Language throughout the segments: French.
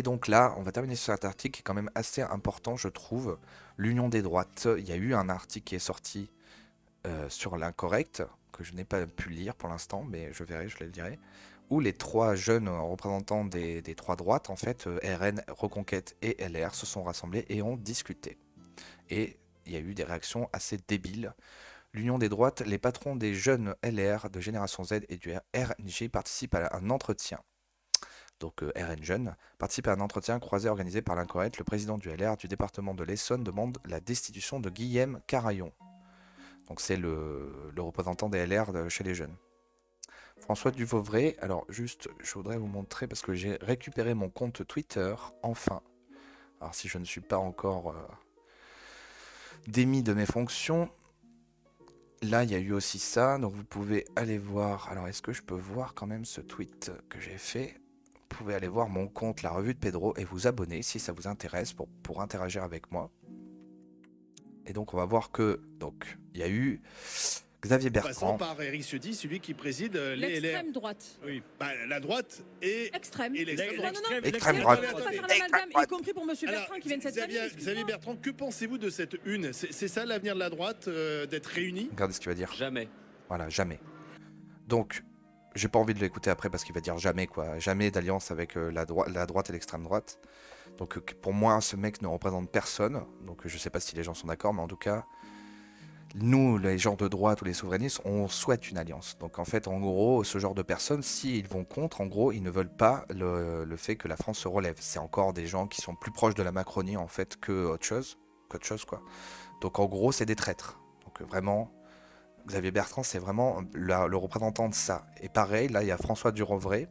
Et donc là, on va terminer sur cet article qui est quand même assez important, je trouve. L'union des droites. Il y a eu un article qui est sorti sur l'incorrect, que je n'ai pas pu lire pour l'instant, mais je verrai, je le dirai, où les trois jeunes représentants des trois droites, en fait, RN, Reconquête et LR, se sont rassemblés et ont discuté. Et il y a eu des réactions assez débiles. L'Union des droites, les patrons des jeunes LR de Génération Z et du RNG participent à un entretien. Donc RN Jeunes participe à un entretien croisé organisé par l'incorrect. Le président du LR du département de l'Essonne demande la destitution de Guillaume Carayon. Donc c'est le représentant des LR chez les jeunes. François Duvauvray, alors juste, je voudrais vous montrer parce que j'ai récupéré mon compte Twitter, enfin. Alors si je ne suis pas encore démis de mes fonctions, là il y a eu aussi ça, donc vous pouvez aller voir, alors est-ce que je peux voir quand même ce tweet que j'ai fait? Vous pouvez aller voir mon compte, la revue de Pedro, et vous abonner si ça vous intéresse pour interagir avec moi. Et donc on va voir que, donc, il y a eu Xavier Passant Bertrand. par Éric Ciotti, celui qui préside les LR. L'extrême droite. Oui, la droite et Extrême. l'extrême droite. Non, non, Extrême non, droite. il ne faut pas faire Attendez. l'amalgame, y compris pour M. Bertrand Alors, qui vient de cette famille. Xavier Bertrand, que pensez-vous de cette une? C'est ça l'avenir de la droite, d'être réunis? Regardez ce qu'il va dire. Jamais. Voilà, jamais. Donc, j'ai pas envie de l'écouter après parce qu'il va dire jamais, quoi. Jamais d'alliance avec la droite et l'extrême droite. Donc, pour moi, ce mec ne représente personne. Donc, je sais pas si les gens sont d'accord, mais en tout cas, nous, les gens de droite ou les souverainistes, on souhaite une alliance. Donc, en fait, en gros, ce genre de personnes, s'ils vont contre, en gros, ils ne veulent pas le fait que la France se relève. C'est encore des gens qui sont plus proches de la Macronie, en fait, que autre chose, quoi. Donc, en gros, c'est des traîtres. Donc, vraiment, Xavier Bertrand, c'est vraiment le représentant de ça. Et pareil, là, il y a François Durovray.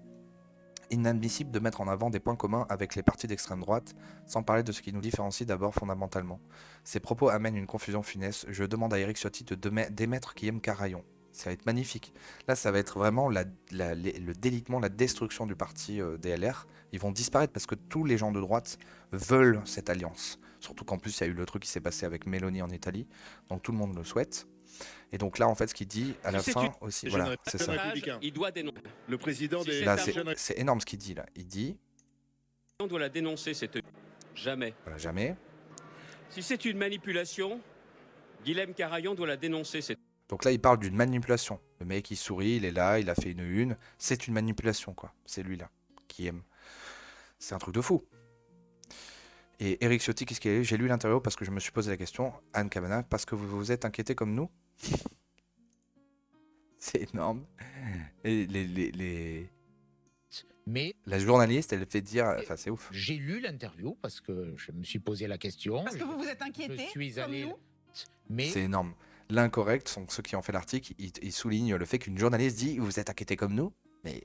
Inadmissible de mettre en avant des points communs avec les partis d'extrême droite, sans parler de ce qui nous différencie d'abord fondamentalement. Ces propos amènent une confusion funeste. Je demande à Éric Ciotti de démettre Guillaume Carayon. Ça va être magnifique. Là, ça va être vraiment le délitement, la destruction du parti DLR. Ils vont disparaître parce que tous les gens de droite veulent cette alliance. Surtout qu'en plus, il y a eu le truc qui s'est passé avec Meloni en Italie. Donc tout le monde le souhaite. Et donc là, en fait, ce qu'il dit à la fin aussi, voilà, c'est ça. Il doit dénoncer. Le président des... Là, c'est énorme ce qu'il dit, là. Il dit... On doit la dénoncer, cette... Jamais. Voilà, jamais. Si c'est une manipulation, Guillaume Carayon doit la dénoncer, cette... Donc là, il parle d'une manipulation. Le mec, il sourit, il est là, il a fait une. C'est une manipulation, quoi. C'est lui, là, qui aime. C'est un truc de fou. Et Éric Ciotti, qu'est-ce qu'il a eu? J'ai lu l'interview parce que je me suis posé la question. Anne Cabana, parce que vous vous êtes inquiété comme nous? C'est énorme. Et Mais la journaliste, elle fait dire... Enfin, c'est ouf. j'ai lu l'interview parce que je me suis posé la question. Parce que vous vous êtes inquiété, Je suis comme allé. nous. Mais C'est énorme. L'incorrect, sont ceux qui ont fait l'article, ils soulignent le fait qu'une journaliste dit « Vous êtes inquiété comme nous ?» Mais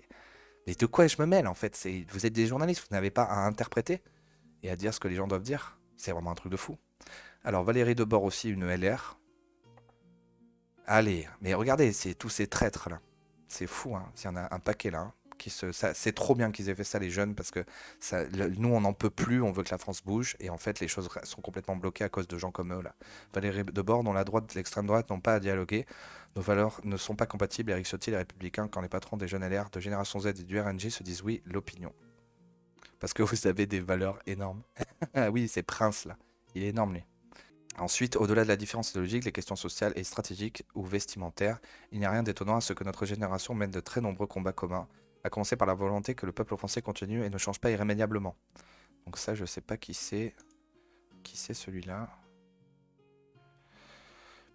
de quoi je me mêle, en fait? Vous êtes des journalistes, vous n'avez pas à interpréter et à dire ce que les gens doivent dire. C'est vraiment un truc de fou. Alors, Valérie Debord aussi, une LR. Allez, mais regardez, c'est tous ces traîtres, là. C'est fou, hein. Il y en a un paquet, là. C'est trop bien qu'ils aient fait ça, les jeunes, parce que nous, on n'en peut plus, on veut que la France bouge, et en fait, les choses sont complètement bloquées à cause de gens comme eux, là. Valérie Debord, dont la droite et l'extrême droite n'ont pas à dialoguer. Nos valeurs ne sont pas compatibles. Éric Ciotti, les Républicains, quand les patrons des jeunes LR, de Génération Z et du RNG se disent oui, l'opinion. Parce que vous avez des valeurs énormes. Ah oui, c'est Prince, là. Il est énorme, lui. Ensuite, au-delà de la différence idéologique, les questions sociales et stratégiques ou vestimentaires, il n'y a rien d'étonnant à ce que notre génération mène de très nombreux combats communs, à commencer par la volonté que le peuple français continue et ne change pas irrémédiablement. Donc ça, je sais pas qui c'est. Qui c'est celui-là?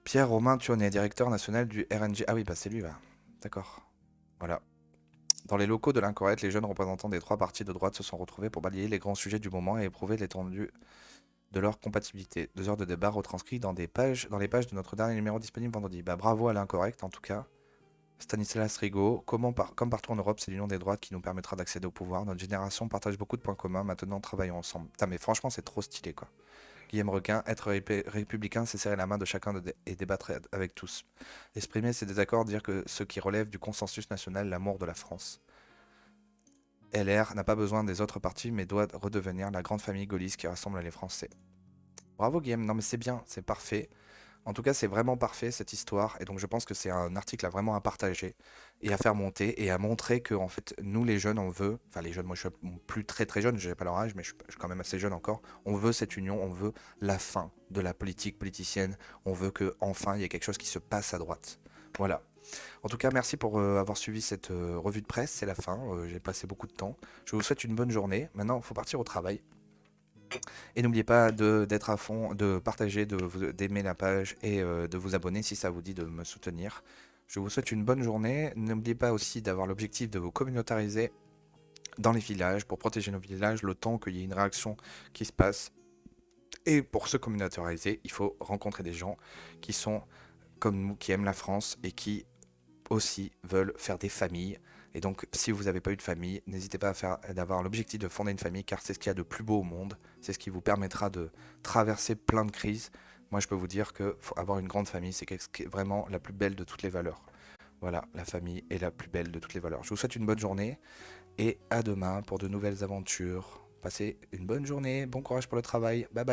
Pierre-Romain Thionnet, directeur national du RNG. Ah oui, bah c'est lui, là. D'accord. Voilà. Dans les locaux de l'incorrect, les jeunes représentants des trois partis de droite se sont retrouvés pour balayer les grands sujets du moment et éprouver l'étendue de leur compatibilité. 2 heures de débat retranscrits dans les pages de notre dernier numéro disponible vendredi. Bah bravo à l'incorrect en tout cas. Stanislas Rigaud, comme partout en Europe, c'est l'union des droites qui nous permettra d'accéder au pouvoir. Notre génération partage beaucoup de points communs, maintenant travaillons ensemble. Putain, mais franchement c'est trop stylé quoi. Guillaume Requin, être républicain, c'est serrer la main de chacun et débattre avec tous. Exprimer ses désaccords, dire que ce qui relève du consensus national, l'amour de la France. LR n'a pas besoin des autres partis, mais doit redevenir la grande famille gaulliste qui rassemble les Français. Bravo Guillaume, non mais c'est bien, c'est parfait. En tout cas, c'est vraiment parfait cette histoire, et donc je pense que c'est un article à vraiment à partager et à faire monter et à montrer que en fait nous les jeunes on veut, enfin les jeunes, moi je suis plus très très jeune, j'ai pas leur âge, mais je suis quand même assez jeune encore. On veut cette union, on veut la fin de la politique politicienne, on veut que enfin il y ait quelque chose qui se passe à droite. Voilà. En tout cas, merci pour avoir suivi cette revue de presse. C'est la fin. J'ai passé beaucoup de temps. Je vous souhaite une bonne journée. Maintenant, il faut partir au travail. Et n'oubliez pas d'être à fond, de partager, d'aimer la page et de vous abonner si ça vous dit de me soutenir. Je vous souhaite une bonne journée. N'oubliez pas aussi d'avoir l'objectif de vous communautariser dans les villages pour protéger nos villages le temps qu'il y ait une réaction qui se passe. Et pour se communautariser, il faut rencontrer des gens qui sont comme nous, qui aiment la France et qui aussi veulent faire des familles. Et donc, si vous n'avez pas eu de famille, n'hésitez pas d'avoir l'objectif de fonder une famille, car c'est ce qu'il y a de plus beau au monde. C'est ce qui vous permettra de traverser plein de crises. Moi, je peux vous dire que avoir une grande famille, c'est vraiment la plus belle de toutes les valeurs. Voilà, la famille est la plus belle de toutes les valeurs. Je vous souhaite une bonne journée et à demain pour de nouvelles aventures. Passez une bonne journée, bon courage pour le travail. Bye bye.